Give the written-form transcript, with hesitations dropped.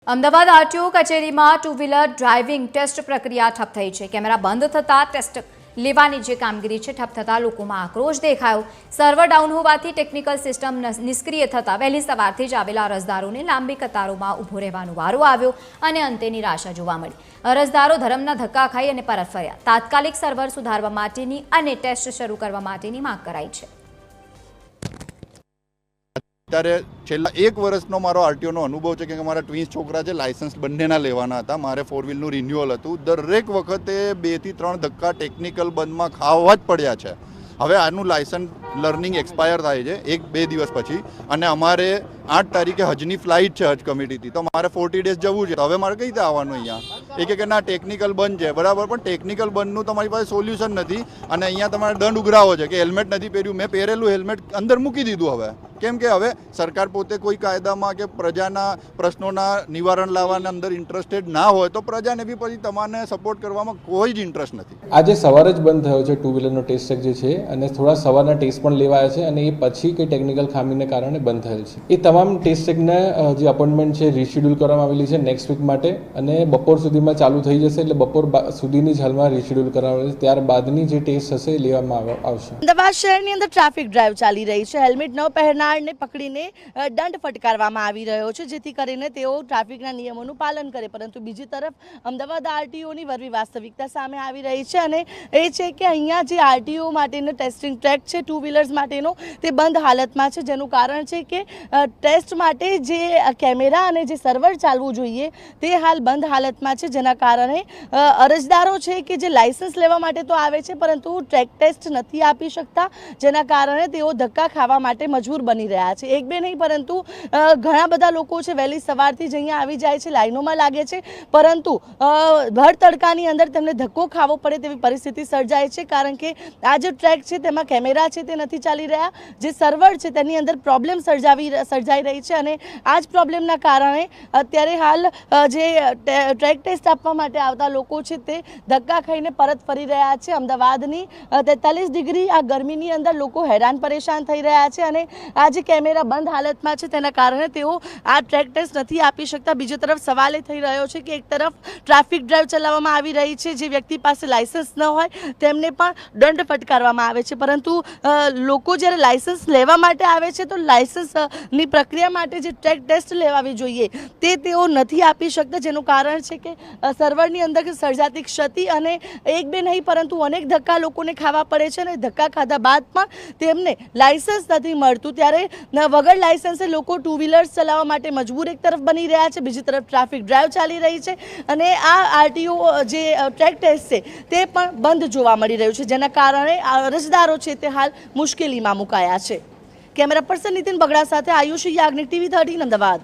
Ahmedabad RTO કચેરીમાં two wheeler driving test પ્રક્રિયા ઠપ થઈ છે। કેમેરા બંધ થતાં ટેસ્ટ લેવાની જે કામગીરી છે ઠપ થતાં લોકોમાં આક્રોશ દેખાયો। સર્વર ડાઉન હોવાથી ટેકનિકલ સિસ્ટમ નિષ્ક્રિય થતાં વહેલી સવારથી જ આવેલા અરજદારોને લાંબી કતારોમાં ઊભો રહેવાનો વારો આવ્યો અને અંતે નિરાશા જોવા મળી। અરજદારો ધરમના ધક્કા ખાઈ અને પરત ફર્યા। તાત્કાલિક સર્વર સુધારવા માટેની અને ટેસ્ટ શરૂ કરવા માટેની માંગ કરાઈ છે। ત્યારે છેલ્લા 1 વર્ષનો મારો આરટીઓનો અનુભવ છે કે મારા ટ્વિન્સ છોકરા છે, લાયસન્સ બંનેના લેવાના હતા। મારે 4 વ્હીલનું રિન્યુઅલ હતું। દરેક વખતે 2 થી 3 ધક્કા ટેકનિકલ બંધમાં ખાવા જ પડ્યા છે। હવે આનું લાયસન્સ લર્નિંગ એક્સપાયર થાય છે 1-2 દિવસ પછી અને અમારે 8 તારીખે હજની ફ્લાઇટ છે હજ કમિટીથી, તો મારે 40 ડેઝ જવું છે। તો હવે મારે કઈ રીતે આવવાનું અહીંયા? કે ના ટેકનિકલ બંધ છે, બરાબર, પણ ટેકનિકલ બંધનું તમારી પાસે સોલ્યુશન નથી અને અહીંયા તમારે દંડ ઉઘરાવો છે કે હેલ્મેટ નથી પહેર્યું। મેં પહેરેલું હેલ્મેટ અંદર મૂકી દીધું। હવે કેમ કે હવે સરકાર પોતે કોઈ કાયદામાં કે પ્રજાના પ્રશ્નોના નિવારણ લાવવાના અંદર ઇન્ટરેસ્ટેડ ના હોય તો પ્રજાને બી પછી તમારે સપોર્ટ કરવામાં કોઈ જ ઇન્ટરેસ્ટ નથી। આજે સવારે જ બંધ થયો છે ટુ વ્હીલરનો ટેસ્ટ ચેક જે છે અને થોડા સવારના ટેસ્ટ પણ લેવાયા છે અને એ પછી કે ટેકનિકલ ખામીને કારણે બંધ થયેલ છે। એ તમામ ટેસ્ટ ચેકને જે અપોઇન્ટમેન્ટ છે રીશેડ્યુલ કરવામાં આવેલી છે નેક્સ્ટ વીક માટે અને બપોર સુધીમાં ચાલુ થઈ જશે। એટલે બપોર સુધીની જ હાલમાં રીશેડ્યુલ કરવામાં આવે છે, ત્યારબાદની જે ટેસ્ટ હશે એ લેવામાં આવશે। અમદાવાદ શહેરની અંદર ટ્રાફિક ડ્રાઈવ ચાલી રહી છે। હેલ્મેટ ન પહેરનારને પકડીને દંડ ફટકારવામાં આવી રહ્યો છે, જેથી કરીને તેઓ ટ્રાફિકના નિયમોનું પાલન કરે। પરંતુ બીજી તરફ અમદાવાદ આરટીઓની વરવી વાસ્તવિકતા સામે આવી રહી છે અને એ છે કે અહીંયા જે આરટીઓ માટેનો ટેસ્ટિંગ ટ્રેક છે ટુ વ્હીલર્સ માટેનો તે બંધ હાલતમાં છે, જેનું કારણ છે કે ટેસ્ટ માટે જે કેમેરા અને જે સર્વર ચાલવું જોઈએ તે હાલ બંધ હાલતમાં છે, જેના કારણે અરજદારો છે કે જે લાયસન્સ લેવા માટે તો આવે છે પરંતુ ટ્રેક ટેસ્ટ નથી આપી શકતા, જેના કારણે તેઓ ધક્કા ખાવા માટે મજબૂર બની રહ્યા છે। એક બે નહીં પરંતુ ઘણા બધા લોકો છે વહેલી સવારથી જ અહીંયા આવી જાય છે, લાઈનોમાં લાગે છે, પરંતુ ભર તડકાની અંદર તેમને ધક્કો ખાવો પડે તેવી પરિસ્થિતિ સર્જાય છે, કારણ કે આ જે ટ્રેક છે તેમાં કેમેરા છે તે નથી ચાલી રહ્યા, જે સર્વર છે તેની અંદર પ્રોબ્લેમ સર્જાઈ રહી છે અને આ જ પ્રોબ્લેમના કારણે અત્યારે હાલ જે ટ્રેક ટેસ્ટ આપવા માટે આવતા લોકો છે તે ધક્કા ખાઈને પરત ફરી રહ્યા છે। અમદાવાદની 43 ડિગ્રી આ ગરમીની અંદર લોકો હેરાન પરેશાન થઈ રહ્યા છે અને આ જે કેમેરા બંધ હાલતમાં છે તેના કારણે તેઓ આ ટ્રેક ટેસ્ટ નથી આપી શકતા। બીજી તરફ સવાલ એ થઈ રહ્યો છે કે એક તરફ ટ્રાફિક ડ્રાઈવ ચલાવવામાં આવી રહી છે, જે વ્યક્તિ પાસે લાયસન્સ ન હોય તેમને પણ દંડ ફટકારવામાં આવે છે, પરંતુ લોકો જ્યારે લાયસન્સ લેવા માટે આવે છે તો લાયસન્સની પ્રક્રિયા માટે જે ટ્રેક ટેસ્ટ લેવાવી જોઈએ તે તેઓ નથી આપી શકતા, જેનું કારણ છે કે સર્વરની અંદર સર્જાતી ક્ષતિ અને એક બે નહીં પરંતુ અનેક ધક્કા લોકોને ખાવા પડે છે અને ધક્કા ખાધા બાદ પણ તેમને લાયસન્સ નથી મળતું। ત્યારે વગર લાયસન્સે લોકો ટુ વ્હીલર્સ ચલાવવા માટે મજબૂર એક તરફ બની રહ્યા છે, બીજી તરફ ટ્રાફિક ડ્રાઈવ ચાલી રહી છે અને આ આરટીઓ જે ટ્રેક ટેસ્ટ છે તે પણ બંધ જોવા મળી રહ્યું છે, જેના કારણે અરજદારો છે તે હાલ મુશ્કેલીમાં મુકાયા છે। કેમેરા પર્સન નીતિન બગડા સાથે આયુષી યાજ્ઞિક, TV 13 અમદાવાદ।